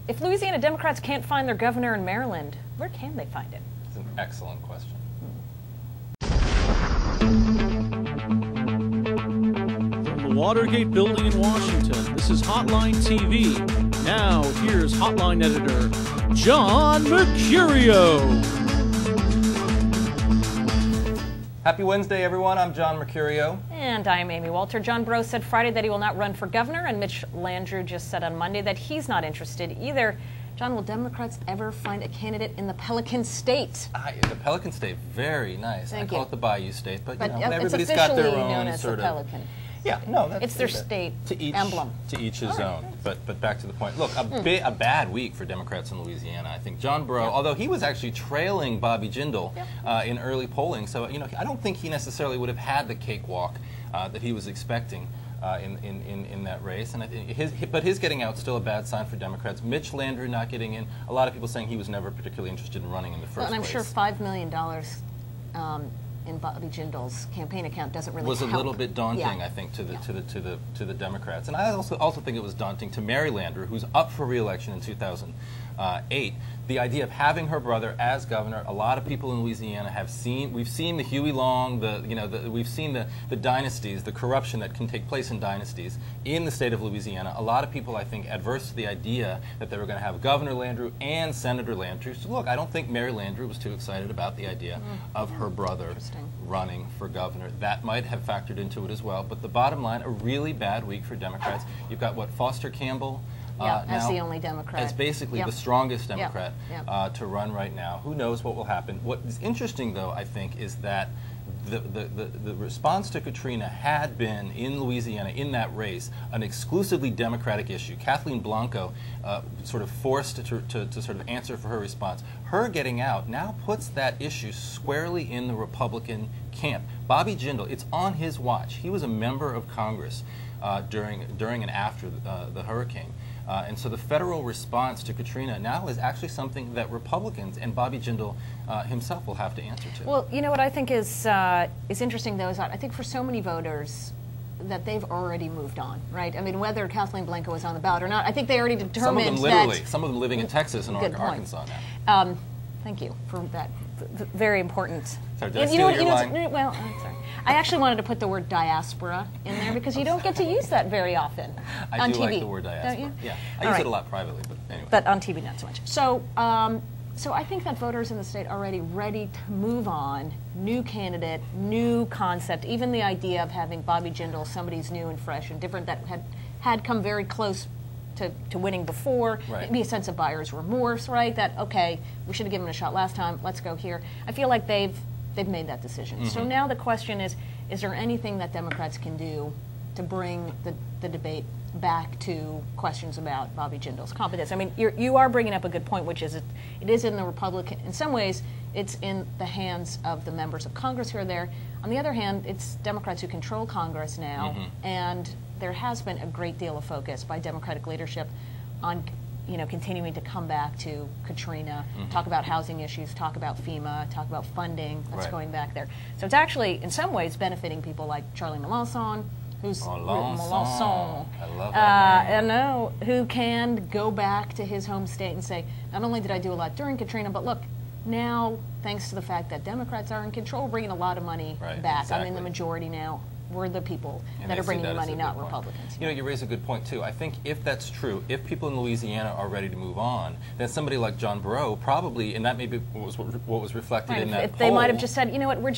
If Louisiana Democrats can't find their governor in Maryland, where can they find it? It's an excellent question. From the Watergate building in Washington, this is Hotline TV. Now, here's Hotline editor, John Mercurio. Happy Wednesday, everyone. I'm John Mercurio. And I'm Amy Walter. John Breaux said Friday that he will not run for governor, and Mitch Landrieu just said on Monday that he's not interested either. John, will Democrats ever find a candidate in the Pelican State? The Pelican State, very nice. Thank I call you. it the Bayou State, but you know, it's everybody's got their officially own known as sort the of Pelican. Yeah, no, that's It's their state emblem. To each his own. But back to the point. Look, a bad week for Democrats in Louisiana. I think John Breaux, although he was actually trailing Bobby Jindal in early polling, so you know, I don't think he necessarily would have had the cakewalk that he was expecting in that race. And I think his getting out is still a bad sign for Democrats. Mitch Landrieu not getting in. A lot of people saying he was never particularly interested in running in the first place. And I'm sure $5 million in Bobby Jindal's campaign account doesn't really was a help. little bit daunting, I think, to the Democrats, and I also think it was daunting to Mary Landrieu, who's up for re-election in 2008. The idea of having her brother as governor. A lot of people in Louisiana we've seen the Huey Long, we've seen the dynasties, the corruption that can take place in dynasties in the state of Louisiana. A lot of people, I think, adverse to the idea that they were going to have Governor Landrieu and Senator Landrieu. So look, I don't think Mary Landrieu was too excited about the idea of her brother running for governor. That might have factored into it as well. But the bottom line, a really bad week for Democrats. You've got Foster Campbell. As the only Democrat. As basically the strongest Democrat to run right now. Who knows what will happen? What is interesting, though, I think, is that the response to Katrina had been, in Louisiana, in that race, an exclusively Democratic issue. Kathleen Blanco sort of forced to sort of answer for her response. Her getting out now puts that issue squarely in the Republican camp. Bobby Jindal, it's on his watch. He was a member of Congress during and after the hurricane. And so the federal response to Katrina now is actually something that Republicans and Bobby Jindal himself will have to answer to. Well, you know what I think is interesting, though, is that I think for so many voters that they've already moved on, right? I mean, whether Kathleen Blanco was on the ballot or not, I think they already determined some of them literally, some of them living in Texas and Arkansas now. Thank you for that very important. Sorry, did I steal your line? Well, I'm sorry. I actually wanted to put the word diaspora in there because you don't get to use that very often I on do TV. like the word diaspora. Don't you? Yeah, I use it a lot privately, but anyway. But on TV, not so much. So, so I think that voters in the state are already ready to move on. New candidate, new concept. Even the idea of having Bobby Jindal, somebody's new and fresh and different that had come very close to winning before. Right. Maybe a sense of buyer's remorse, right? That, okay, we should have given it a shot last time. Let's go here. I feel like they've made that decision. So now the question is there anything that Democrats can do to bring the debate back to questions about Bobby Jindal's competence? I mean, you are bringing up a good point, which is it is in the Republican, in some ways, it's in the hands of the members of Congress who are there. On the other hand, it's Democrats who control Congress now, and there has been a great deal of focus by Democratic leadership on continuing to come back to Katrina, talk about housing issues, talk about FEMA, talk about funding that's going back there. So it's actually, in some ways, benefiting people like Charlie Mélenchon, who's Mélenchon. I love that name. I know, who can go back to his home state and say, not only did I do a lot during Katrina, but look, now, thanks to the fact that Democrats are in control, bringing a lot of money back. Exactly. I'm in the majority now. We're the people that are bringing the money, not Republicans. You know, you raise a good point, too. I think if that's true, if people in Louisiana are ready to move on, then somebody like John Breaux probably, and that maybe was what was reflected in that if poll. They might have just said, you know what, we're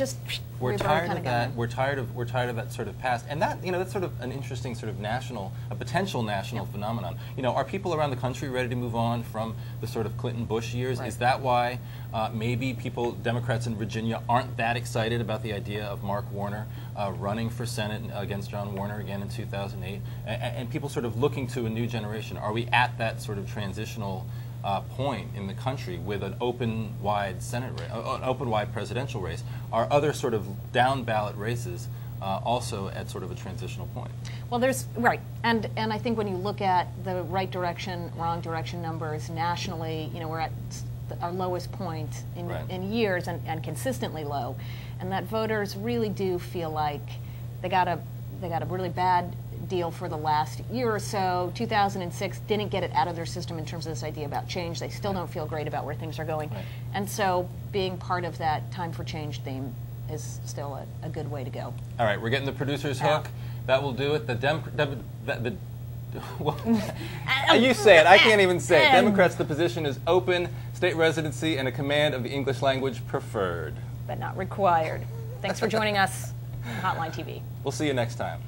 tired of that. We're tired of that sort of past, and that that's sort of an interesting sort of a potential national phenomenon. You know, are people around the country ready to move on from the sort of Clinton-Bush years? Is that why maybe Democrats in Virginia aren't that excited about the idea of Mark Warner running for Senate against John Warner again in 2008, and people sort of looking to a new generation? Are we at that sort of transitional point in the country with an open, wide wide presidential race? Are other sort of down ballot races also at sort of a transitional point? Well, and I think when you look at the right direction, wrong direction numbers nationally, we're at our lowest point in years and consistently low, and that voters really do feel like they got a really bad deal for the last year or so. 2006 didn't get it out of their system in terms of this idea about change. They still don't feel great about where things are going. Right. And so being part of that Time for Change theme is still a good way to go. All right, we're getting the producer's hook. That will do it. You say it. I can't even say it. Democrats, the position is open, state residency, and a command of the English language preferred. But not required. Thanks for joining us on Hotline TV. We'll see you next time.